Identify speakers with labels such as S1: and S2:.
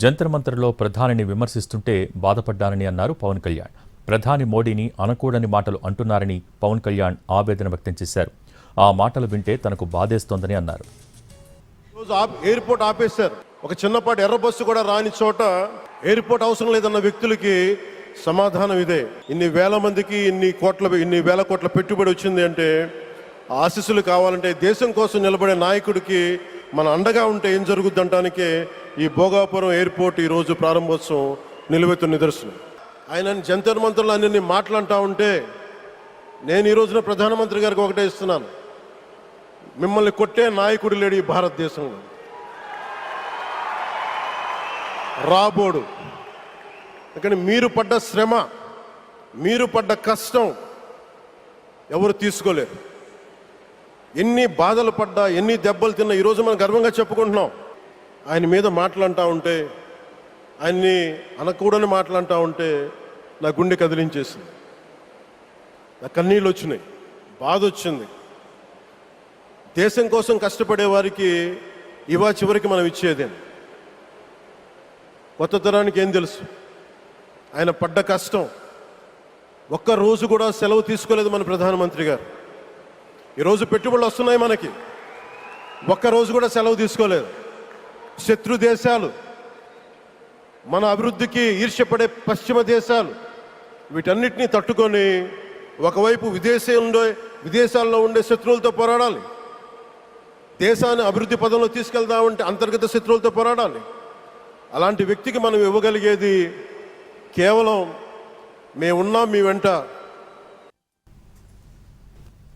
S1: జంతర్ మంతర్లో ప్రధానిని విమర్శిస్తుంటే బాధపడ్డానని అన్నారు పవన్ కళ్యాణ్. ప్రధాని మోడీని అనకూడని మాటలు అంటున్నారని పవన్ కళ్యాణ్ ఆవేదన వ్యక్తం చేశారు. ఆ మాటలు వింటే తనకు బాధేస్తోందని అన్నారు.
S2: ఎయిర్పోర్ట్ ఆపేశారు. ఒక చిన్నపాటి ఎర్ర బస్సు కూడా రాని చోట ఎయిర్పోర్ట్ అవసరం లేదన్న వ్యక్తులకి సమాధానం ఇదే. ఇన్ని వేల మందికి ఇన్ని వేల కోట్ల పెట్టుబడి వచ్చింది అంటే ఆశీస్సులు కావాలంటే దేశం కోసం నిలబడే నాయకుడికి మన అండగా ఉంటే ఏం జరుగుద్ది అంటానికే ఈ భోగాపురం ఎయిర్పోర్ట్ ఈరోజు ప్రారంభోత్సవం నిలువెత్తు నిదర్శనం. ఆయన జంతర్ మంతర్లు అన్ని మాట్లాడుతూ ఉంటే నేను ఈ రోజున ప్రధానమంత్రి గారికి ఒకటే ఇస్తున్నాను, మిమ్మల్ని కొట్టే నాయకుడు లేడు ఈ భారతదేశంలో. రాబోడు. కానీ మీరు పడ్డ శ్రమ, మీరు పడ్డ కష్టం ఎవరు తీసుకోలేరు. ఎన్ని బాధలు పడ్డా, ఎన్ని దెబ్బలు తిన్నా ఈరోజు మనం గర్వంగా చెప్పుకుంటున్నాం. ఆయన మీద మాట్లాడుతూ ఉంటే, ఆయన్ని అనకూడని మాట్లాడుతూ ఉంటే నా గుండె కదిలించేసింది, నా కన్నీళ్ళు వచ్చినాయి, బాధ వచ్చింది. దేశం కోసం కష్టపడే వారికి ఇవా చివరికి మనం ఇచ్చేదేం. కొత్త తరానికి ఏం తెలుసు? ఆయన పడ్డ కష్టం. ఒక్క రోజు కూడా సెలవు తీసుకోలేదు మన ప్రధానమంత్రి గారు. ఈరోజు పెట్టుబడులు వస్తున్నాయి మనకి, ఒక్కరోజు కూడా సెలవు తీసుకోలేదు. శత్రు దేశాలు, మన అభివృద్ధికి ఈర్ష్యపడే పశ్చిమ దేశాలు, వీటన్నిటినీ తట్టుకొని ఒకవైపు విదేశాల్లో ఉండే శత్రువులతో పోరాడాలి, దేశాన్ని అభివృద్ధి పదంలో తీసుకెళ్దామంటే అంతర్గత శత్రువులతో పోరాడాలి. అలాంటి వ్యక్తికి మనం ఇవ్వగలిగేది కేవలం మేమున్నాం మీ వెంట,